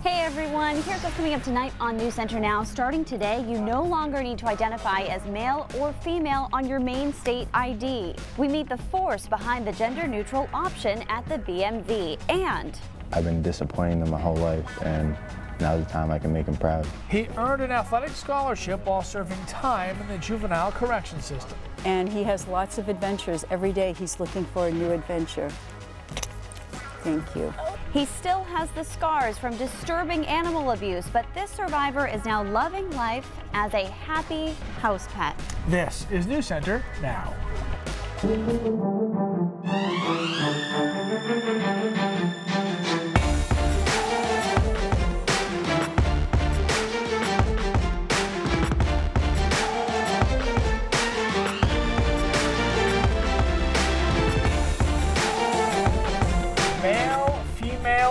Hey everyone, here's what's coming up tonight on News Center Now. Starting today, you no longer need to identify as male or female on your main state ID. We meet the force behind the gender-neutral option at the BMV, and I've been disappointing them my whole life, and now's the time I can make them proud. He earned an athletic scholarship while serving time in the juvenile correction system. And he has lots of adventures. Every day he's looking for a new adventure. Thank you. he still has the scars from disturbing animal abuse, but this survivor is now loving life as a happy house pet. This is News Center Now.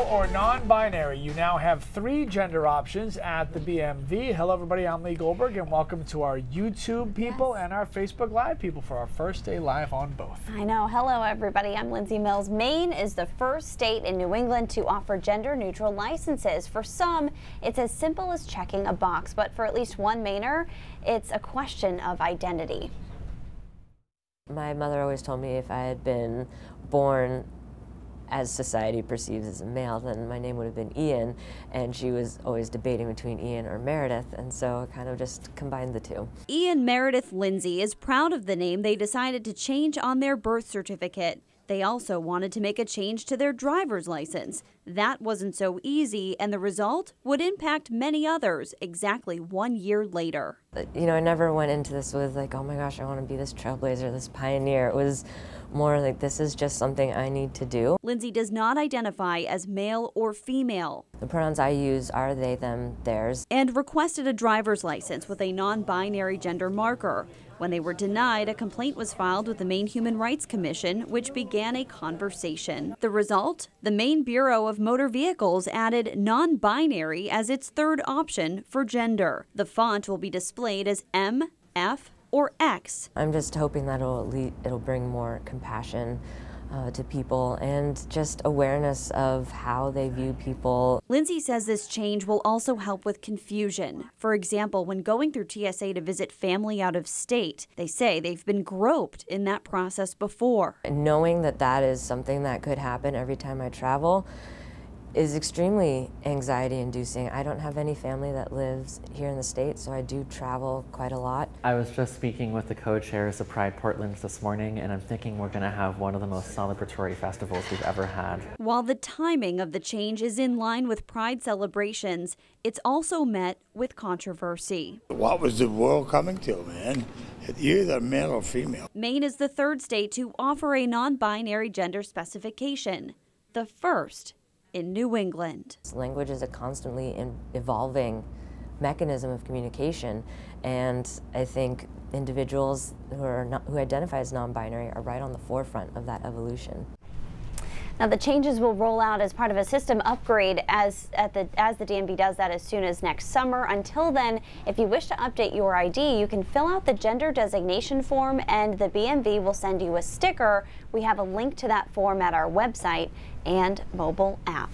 Or non-binary, you now have 3 gender options at the BMV. Hello everybody, I'm Lee Goldberg and welcome to our YouTube people and our Facebook Live people for our first day live on both. I know. Hello everybody, I'm Lindsay Mills. Maine is the first state in New England to offer gender-neutral licenses. For some, it's as simple as checking a box, but for at least one Mainer, it's a question of identity. My mother always told me if I had been born as society perceives as a male, then my name would have been Ian, and she was always debating between Ian or Meredith, and so I kind of just combined the two. Ian Meredith Lindsay is proud of the name they decided to change on their birth certificate. They also wanted to make a change to their driver's license. That wasn't so easy, and the result would impact many others exactly 1 year later. You know, I never went into this with like, oh my gosh, I want to be this trailblazer, this pioneer. It was more like, this is just something I need to do. Lindsay does not identify as male or female. The pronouns I use are they, them, theirs. And requested a driver's license with a non-binary gender marker. When they were denied, a complaint was filed with the Maine Human Rights Commission, which began a conversation. The result? The Maine Bureau of Motor Vehicles added non-binary as its third option for gender. The font will be displayed as M, F, or X. I'm just hoping that it'll bring more compassion to people and just awareness of how they view people. Lindsay says this change will also help with confusion. For example, when going through TSA to visit family out of state, they say they've been groped in that process before. And knowing that that is something that could happen every time I travel is extremely anxiety-inducing. I don't have any family that lives here in the States, so I do travel quite a lot. I was just speaking with the co-chairs of Pride Portland this morning, and I'm thinking we're going to have one of the most celebratory festivals we've ever had. While the timing of the change is in line with Pride celebrations, it's also met with controversy. What was the world coming to, man? You're either male or female. Maine is the third state to offer a non-binary gender specification, the first in New England. Language is a constantly evolving mechanism of communication, and I think individuals who identify as non-binary are right on the forefront of that evolution. Now, the changes will roll out as part of a system upgrade as the DMV does that as soon as next summer. Until then, if you wish to update your ID, you can fill out the gender designation form and the BMV will send you a sticker. We have a link to that form at our website and mobile app.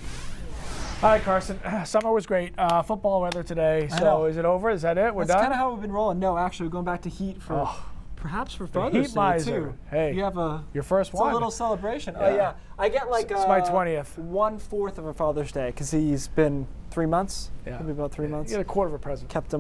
All right, Carson, summer was great. Football weather today, so is it over? Is that it? We're done? That's kind of how we've been rolling. No, actually, we're going back to Heat for perhaps for Father's Day too. Hey, you have your first one. It's a little celebration. Yeah. Oh yeah, I get like it's my 20th. 1/4 of a Father's Day because he's been 3 months. Yeah, maybe about 3 months. You get a quarter of a present. Kept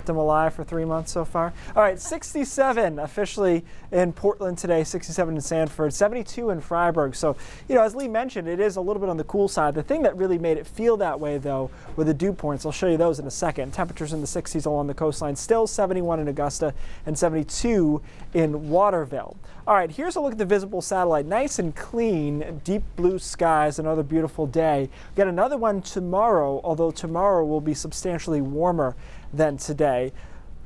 him alive for 3 months so far. All right, 67 officially in Portland today, 67 in Sanford, 72 in Freiburg. So, you know, as Lee mentioned, it is a little bit on the cool side. The thing that really made it feel that way, though, were the dew points. I'll show you those in a second. Temperatures in the 60s along the coastline, still 71 in Augusta and 72 in Waterville. All right, here's a look at the visible satellite. Nice and clean, deep blue skies, another beautiful day. Get another one tomorrow, although tomorrow will be substantially warmer than today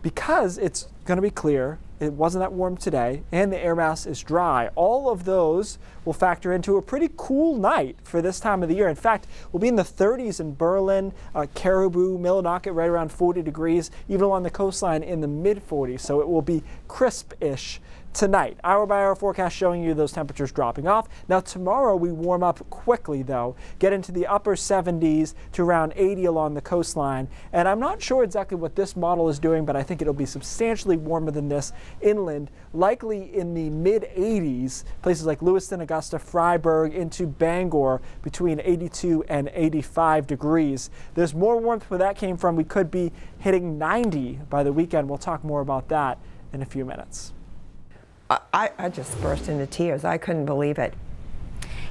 because it's going to be clear. It wasn't that warm today, and the air mass is dry. All of those will factor into a pretty cool night for this time of the year. In fact, we'll be in the 30s in Berlin, Caribou, Millinocket, right around 40 degrees, even along the coastline in the mid-40s. So it will be crisp-ish tonight. Hour by hour forecast showing you those temperatures dropping off. Now tomorrow we warm up quickly though, get into the upper 70s to around 80 along the coastline. And I'm not sure exactly what this model is doing, but I think it'll be substantially warmer than this inland, likely in the mid 80s, places like Lewiston, Augusta, Freiburg, into Bangor between 82 and 85 degrees. There's more warmth where that came from. We could be hitting 90 by the weekend. We'll talk more about that in a few minutes. I just burst into tears. I couldn't believe it.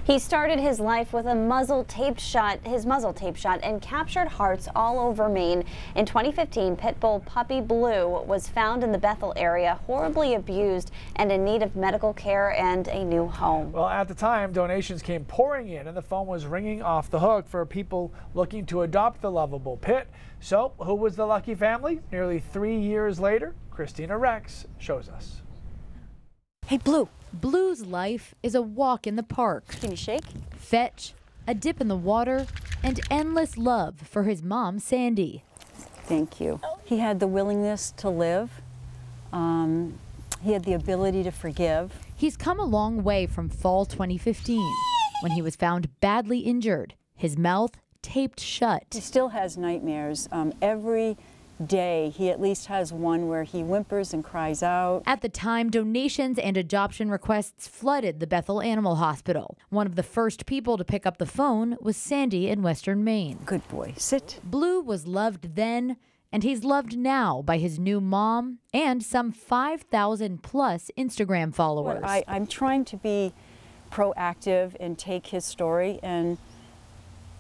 He started his life with a muzzle taped shut, and captured hearts all over Maine. In 2015, pit bull puppy Blue was found in the Bethel area, horribly abused and in need of medical care and a new home. Well, at the time, donations came pouring in and the phone was ringing off the hook for people looking to adopt the lovable pit. So, who was the lucky family? Nearly 3 years later, Christina Rex shows us. Hey, Blue. Blue's life is a walk in the park. Can you shake? Fetch, a dip in the water, and endless love for his mom, Sandy. Thank you. He had the willingness to live. He had the ability to forgive. He's come a long way from fall 2015, when he was found badly injured, his mouth taped shut. He still has nightmares. Every day he at least has one where he whimpers and cries out. At the time, donations and adoption requests flooded the Bethel Animal Hospital. One of the first people to pick up the phone was Sandy in Western Maine. Good boy, sit. Blue was loved then, and he's loved now by his new mom and some 5,000 plus Instagram followers. I'm trying to be proactive and take his story and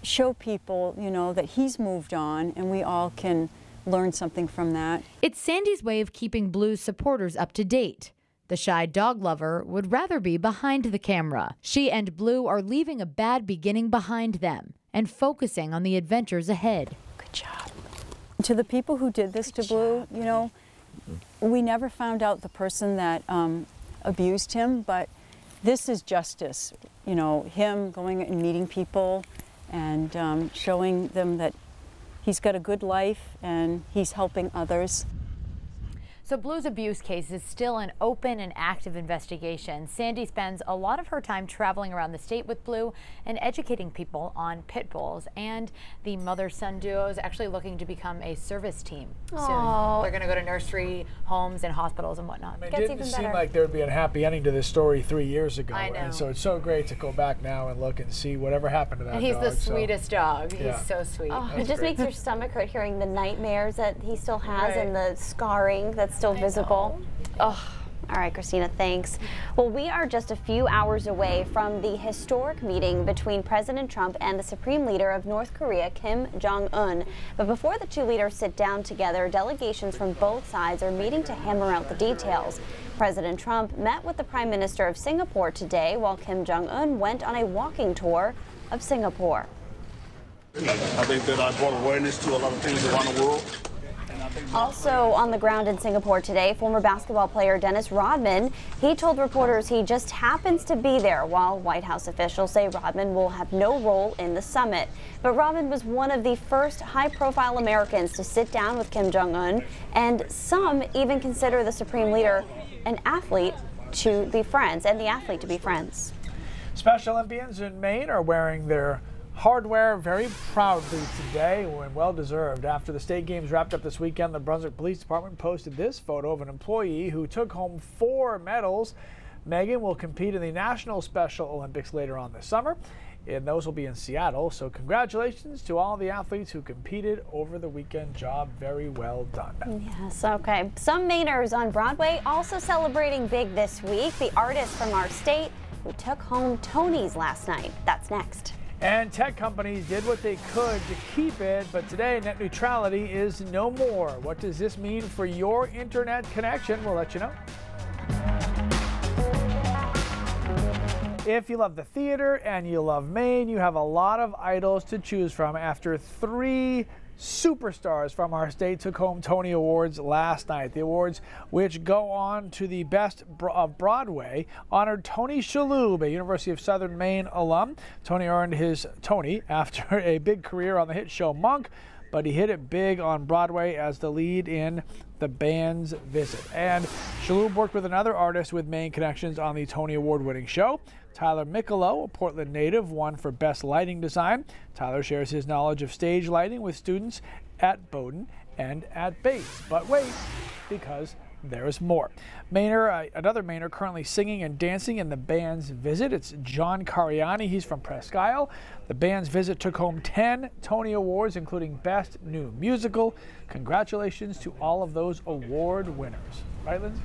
show people, you know, that he's moved on and we all can learn something from that. It's Sandy's way of keeping Blue's supporters up to date. The shy dog lover would rather be behind the camera. She and Blue are leaving a bad beginning behind them and focusing on the adventures ahead. Good job. To the people who did this to Blue, you know, we never found out the person that abused him, but this is justice. You know, him going and meeting people and showing them that he's got a good life and he's helping others. So Blue's abuse case is still an open and active investigation. Sandy spends a lot of her time traveling around the state with Blue and educating people on pit bulls. And the mother-son duo is actually looking to become a service team soon. They're going to go to nursery homes and hospitals and whatnot. I mean, it didn't seem like there would be a happy ending to this story 3 years ago. I know. And so it's so great to go back now and look and see whatever happened to that dog. And he's the sweetest dog. Yeah. He's so sweet. Oh, it just makes your stomach hurt hearing the nightmares that he still has and the scarring that's still visible. Oh, all right, Christina, thanks. Well, we are just a few hours away from the historic meeting between President Trump and the Supreme Leader of North Korea, Kim Jong-un. But before the two leaders sit down together, delegations from both sides are meeting to hammer out the details. President Trump met with the Prime Minister of Singapore today, while Kim Jong-un went on a walking tour of Singapore. I think that I brought awareness to a lot of things around the world. Also on the ground in Singapore today, former basketball player Dennis Rodman, he told reporters he just happens to be there, while White House officials say Rodman will have no role in the summit. But Rodman was one of the first high-profile Americans to sit down with Kim Jong-un, and some even consider the Supreme Leader an athlete to be friends, and the athlete to be friends. Special Olympians in Maine are wearing their hardware very proudly today, and well deserved. After the state games wrapped up this weekend, the Brunswick Police Department posted this photo of an employee who took home 4 medals. Megan will compete in the National Special Olympics later on this summer, and those will be in Seattle. So congratulations to all the athletes who competed over the weekend. Job very well done. Yes, okay. Some Mainers on Broadway also celebrating big this week. The artists from our state who took home Tonys last night. That's next. And tech companies did what they could to keep it, but today net neutrality is no more. What does this mean for your internet connection? We'll let you know. If you love the theater and you love Maine, you have a lot of idols to choose from after 3 superstars from our state took home Tony Awards last night. The awards, which go on to the Best of Broadway, honored Tony Shalhoub, a University of Southern Maine alum. Tony earned his Tony after a big career on the hit show Monk. but he hit it big on Broadway as the lead in The Band's Visit. And Shalhoub worked with another artist with Maine connections on the Tony Award-winning show. Tyler Micolo, a Portland native, won for Best Lighting Design. Tyler shares his knowledge of stage lighting with students at Bowdoin and at Bates. But wait, because there is more. Another Mainer currently singing and dancing in The Band's Visit. It's John Cariani. He's from Presque Isle. The Band's Visit took home 10 Tony Awards, including Best New Musical. Congratulations to all of those award winners. Right, Lindsay?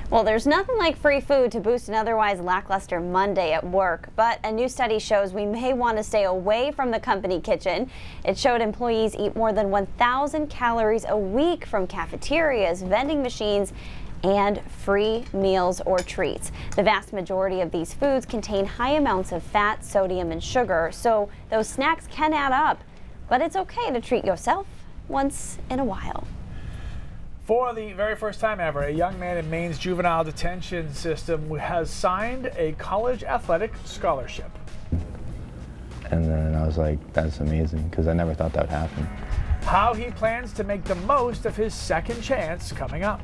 Well, there's nothing like free food to boost an otherwise lackluster Monday at work, but a new study shows we may want to stay away from the company kitchen. It showed employees eat more than 1,000 calories a week from cafeterias, vending machines, and free meals or treats. The vast majority of these foods contain high amounts of fat, sodium, and sugar, so those snacks can add up. But it's okay to treat yourself once in a while. For the very first time ever, a young man in Maine's juvenile detention system has signed a college athletic scholarship. And then I was like, that's amazing, because I never thought that would happen. How he plans to make the most of his second chance coming up.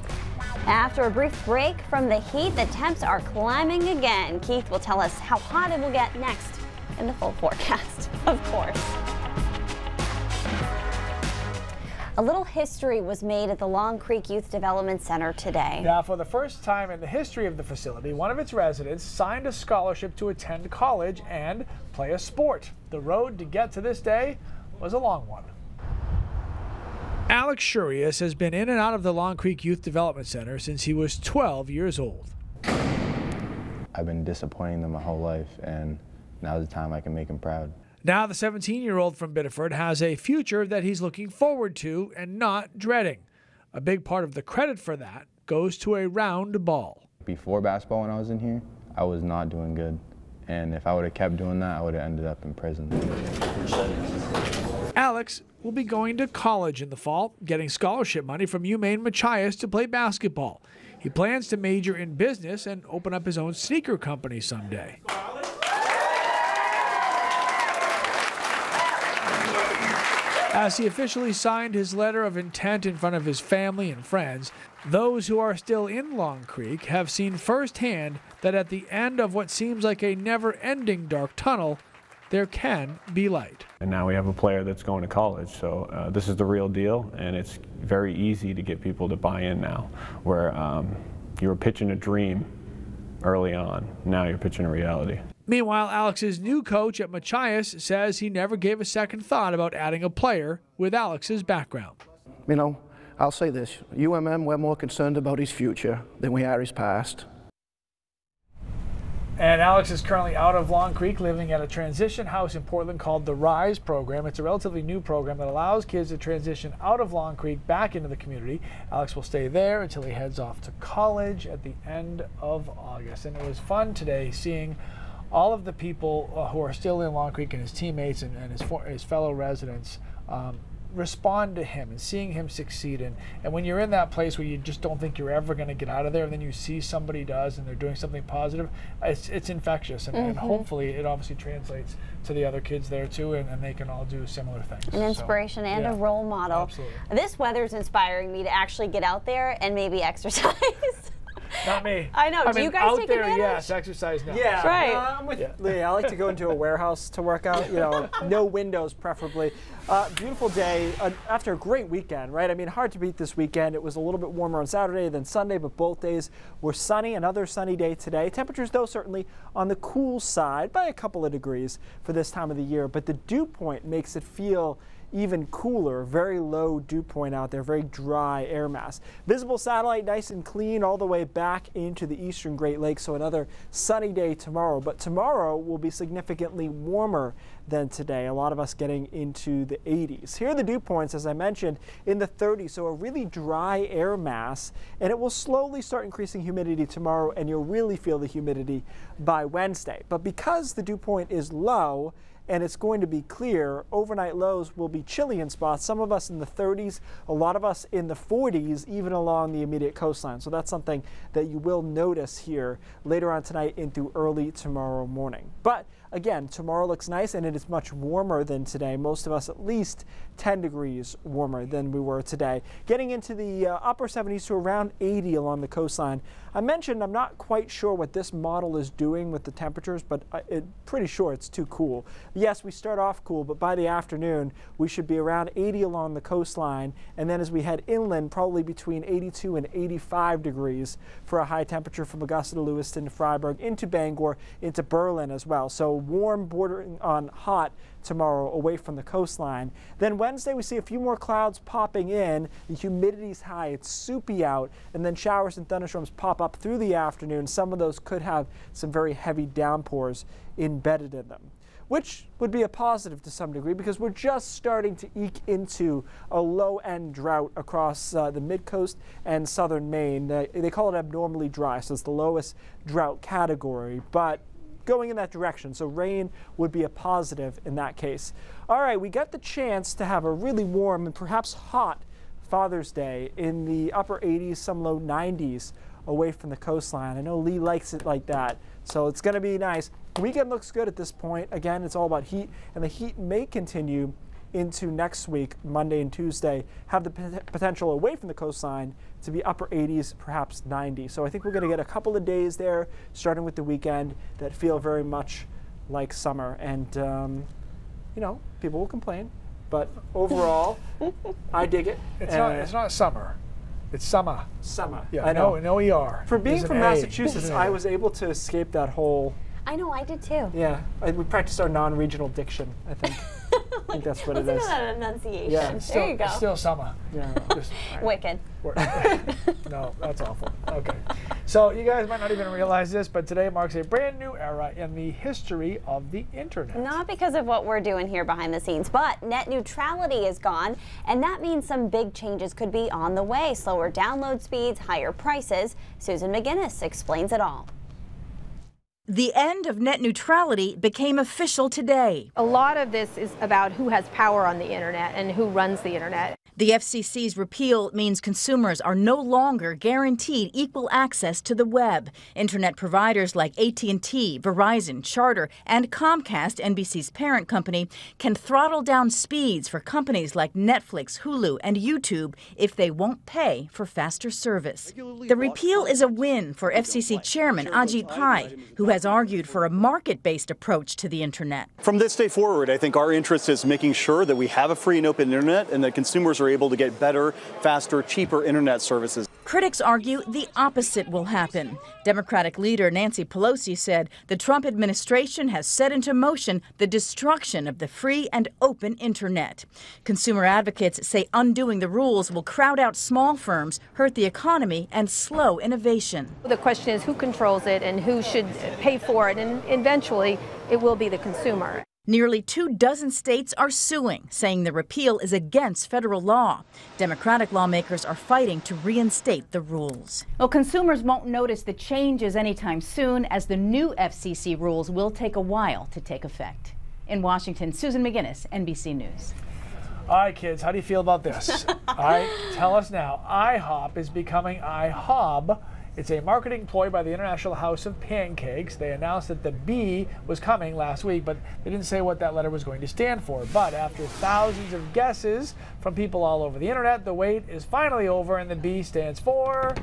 After a brief break from the heat, the temps are climbing again. Keith will tell us how hot it will get next in the full forecast, of course. A little history was made at the Long Creek Youth Development Center today. Now, for the first time in the history of the facility, one of its residents signed a scholarship to attend college and play a sport. The road to get to this day was a long one. Alex Shurius has been in and out of the Long Creek Youth Development Center since he was 12 years old. I've been disappointing them my whole life, and now's the time I can make them proud. Now the 17-year-old from Biddeford has a future that he's looking forward to and not dreading. A big part of the credit for that goes to a round ball. Before basketball, when I was in here, I was not doing good. And if I would have kept doing that, I would have ended up in prison. Alex will be going to college in the fall, getting scholarship money from UMaine Machias to play basketball. He plans to major in business and open up his own sneaker company someday. As he officially signed his letter of intent in front of his family and friends, those who are still in Long Creek have seen firsthand that at the end of what seems like a never-ending dark tunnel, there can be light. And now we have a player that's going to college, so this is the real deal, and it's very easy to get people to buy in now, where you were pitching a dream early on, now you're pitching a reality. Meanwhile, Alex's new coach at Machias says he never gave a second thought about adding a player with Alex's background. You know, I'll say this, UMM, we're more concerned about his future than we are his past. And Alex is currently out of Long Creek, living at a transition house in Portland called the RISE program. It's a relatively new program that allows kids to transition out of Long Creek back into the community. Alex will stay there until he heads off to college at the end of August. And it was fun today seeing all of the people who are still in Long Creek and his teammates and his fellow residents respond to him and seeing him succeed. And when you're in that place where you just don't think you're ever going to get out of there, and then you see somebody does and they're doing something positive, it's infectious. And hopefully it obviously translates to the other kids there too, and they can all do similar things. An inspiration and a role model. Absolutely. This weather's inspiring me to actually get out there and maybe exercise. Not me. I know. Do you guys out take there, advantage? yes. Exercise, no. Yeah, right. I'm with Lee. I like to go into a warehouse to work out. You know, no windows, preferably. Beautiful day after a great weekend, right? I mean, hard to beat this weekend. It was a little bit warmer on Saturday than Sunday, but both days were sunny. Another sunny day today. Temperatures, though, certainly on the cool side by a couple of degrees for this time of the year. But the dew point makes it feel even cooler. Very low dew point out there, very dry air mass. Visible satellite nice and clean all the way back into the eastern Great Lakes, so another sunny day tomorrow. But tomorrow will be significantly warmer than today, a lot of us getting into the 80s. Here are the dew points, as I mentioned, in the 30s, so a really dry air mass, and it will slowly start increasing humidity tomorrow, and you'll really feel the humidity by Wednesday. But because the dew point is low, and it's going to be clear, overnight lows will be chilly in spots, some of us in the 30s, a lot of us in the 40s, even along the immediate coastline. So that's something that you will notice here later on tonight into early tomorrow morning. But again, tomorrow looks nice and it is much warmer than today. Most of us at least 10 degrees warmer than we were today. Getting into the upper 70s to around 80 along the coastline. I mentioned I'm not quite sure what this model is doing with the temperatures, but I'm pretty sure it's too cool. Yes, we start off cool, but by the afternoon, we should be around 80 along the coastline. And then as we head inland, probably between 82 and 85 degrees for a high temperature from Augusta to Lewiston to Freiburg, into Bangor, into Berlin as well. So warm, bordering on hot tomorrow away from the coastline. Then Wednesday, we see a few more clouds popping in. The humidity's high. It's soupy out. And then showers and thunderstorms pop up through the afternoon. Some of those could have some very heavy downpours embedded in them, which would be a positive to some degree because we're just starting to eke into a low-end drought across the mid-coast and southern Maine. They call it abnormally dry, so it's the lowest drought category, but going in that direction. So rain would be a positive in that case. All right, we got the chance to have a really warm and perhaps hot Father's Day in the upper 80s, some low 90s away from the coastline. I know Lee likes it like that, so it's going to be nice. The weekend looks good at this point. Again, it's all about heat, and the heat may continue into next week, Monday and Tuesday, have the potential away from the coastline to be upper 80s, perhaps 90. So I think we're going to get a couple of days there, starting with the weekend, that feel very much like summer. And, you know, people will complain, but overall, I dig it. It's not summer. It's summer. Summer. Yeah, I know. No ER. For being from Massachusetts, I was able to escape that whole. I know, I did too. Yeah, we practiced our non-regional diction, I think. I think that's what it is. Listen to that enunciation. Yeah. There you go. It's still summer. Yeah. Wicked. No, that's awful. Okay. So you guys might not even realize this, but today marks a brand new era in the history of the internet. Not because of what we're doing here behind the scenes, but net neutrality is gone, and that means some big changes could be on the way. Slower download speeds, higher prices. Susan McGinnis explains it all. The end of net neutrality became official today. A lot of this is about who has power on the internet and who runs the internet. The FCC's repeal means consumers are no longer guaranteed equal access to the web. Internet providers like AT&T, Verizon, Charter, and Comcast, NBC's parent company, can throttle down speeds for companies like Netflix, Hulu, and YouTube if they won't pay for faster service. The repeal is a win for FCC Chairman Ajit Pai, who has argued for a market-based approach to the internet. From this day forward, I think our interest is making sure that we have a free and open internet and that consumers are able to get better, faster, cheaper internet services. Critics argue the opposite will happen. Democratic leader Nancy Pelosi said the Trump administration has set into motion the destruction of the free and open internet. Consumer advocates say undoing the rules will crowd out small firms, hurt the economy, and slow innovation. The question is who controls it and who should pay for it, and eventually it will be the consumer. Nearly 24 states are suing, saying the repeal is against federal law. Democratic lawmakers are fighting to reinstate the rules. Well, consumers won't notice the changes anytime soon, as the new FCC rules will take a while to take effect. In Washington, Susan McGinnis, NBC News. All right, kids, how do you feel about this? All right, tell us now. IHOP is becoming IHOB. It's a marketing ploy by the International House of Pancakes. They announced that the B was coming last week, but they didn't say what that letter was going to stand for. But after thousands of guesses from people all over the internet, the wait is finally over, and the B stands for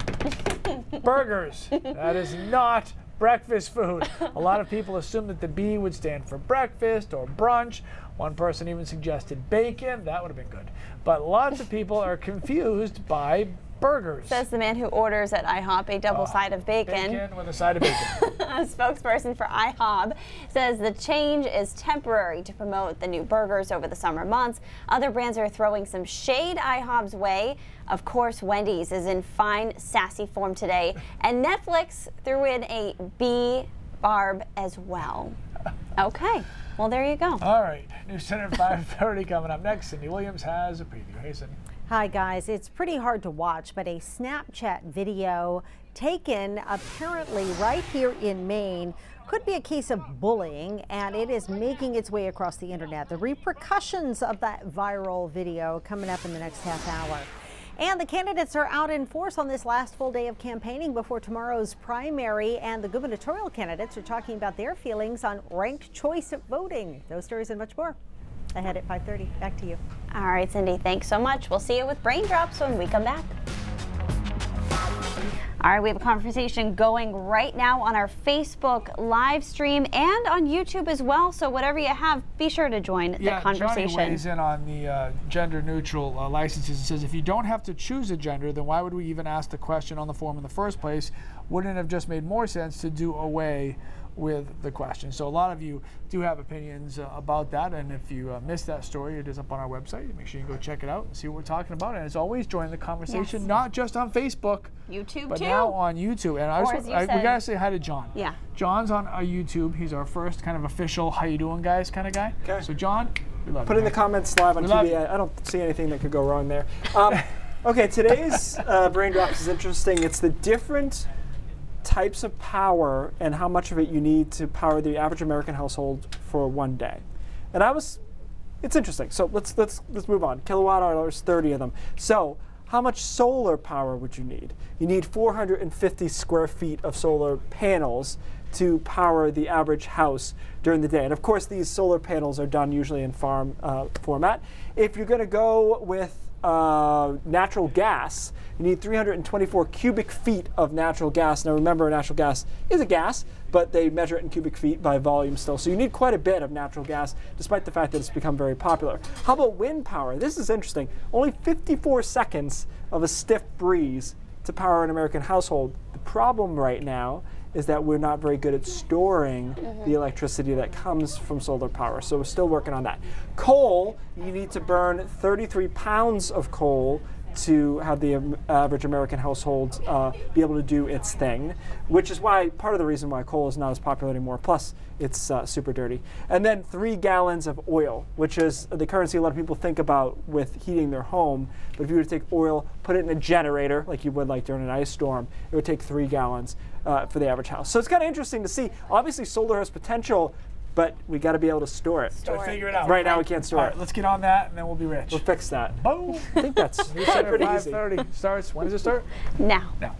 burgers. That is not breakfast food. A lot of people assumed that the B would stand for breakfast or brunch. One person even suggested bacon. That would have been good. But lots of people are confused by burgers. Says the man who orders at IHOP a double side of bacon. Bacon with a side of bacon. A spokesperson for IHOB says the change is temporary to promote the new burgers over the summer months. Other brands are throwing some shade IHOB's way. Of course, Wendy's is in fine, sassy form today, and Netflix threw in a B-barb as well. Okay, well, there you go. All right, News Center at 5:30 coming up next. Cindy Williams has a preview. Hey, Cindy. Hi guys, it's pretty hard to watch, but a Snapchat video taken apparently right here in Maine could be a case of bullying, and it is making its way across the internet. The repercussions of that viral video coming up in the next half hour. And the candidates are out in force on this last full day of campaigning before tomorrow's primary, and the gubernatorial candidates are talking about their feelings on ranked choice voting. Those stories and much more ahead at 5:30. Back to you. All right, Cindy, thanks so much. We'll see you with Brain Drops when we come back. All right, we have a conversation going right now on our Facebook live stream and on YouTube as well. So whatever you have, be sure to join the conversation. Johnny weighs in on the gender-neutral licenses and says, if you don't have to choose a gender, then why would we even ask the question on the form in the first place? Wouldn't it have just made more sense to do away with the question? So a lot of you do have opinions about that, and if you missed that story, it is up on our website. Make sure you go check it out and see what we're talking about. And as always, join the conversation, not just on Facebook, YouTube but too. now on YouTube. And we gotta say hi to John. Yeah. John's on our YouTube. He's our first kind of official "how you doing, guys" kind of guy. Okay. So John, we love you. Put in the comments live on TV. I don't see anything that could go wrong there. Okay, today's Brain Drops is interesting. It's the different types of power and how much of it you need to power the average American household for one day. And it's interesting. So let's move on. Kilowatt hours, 30 of them. So how much solar power would you need? You need 450 square feet of solar panels to power the average house during the day. And of course, these solar panels are done usually in farm format. If you're going to go with natural gas, you need 324 cubic feet of natural gas. Now remember, natural gas is a gas, but they measure it in cubic feet by volume still. So you need quite a bit of natural gas, despite the fact that it's become very popular. How about wind power? This is interesting. Only 54 seconds of a stiff breeze to power an American household. The problem right now is that we're not very good at storing the electricity that comes from solar power. So we're still working on that. Coal, you need to burn 33 pounds of coal to have the average American household be able to do its thing, which is why part of the reason why coal is not as popular anymore. Plus, it's super dirty. And then 3 gallons of oil, which is the currency a lot of people think about with heating their home. But if you were to take oil, put it in a generator, like you would like during an ice storm, it would take 3 gallons for the average house. So it's kind of interesting to see. Obviously, solar has potential, but we got to be able to store it. Figure it out. Right now, we can't store it. Let's get on that, and then we'll be rich. We'll fix that. Boom. I think that's pretty easy. 5:30 starts. When does it start? Now. Now.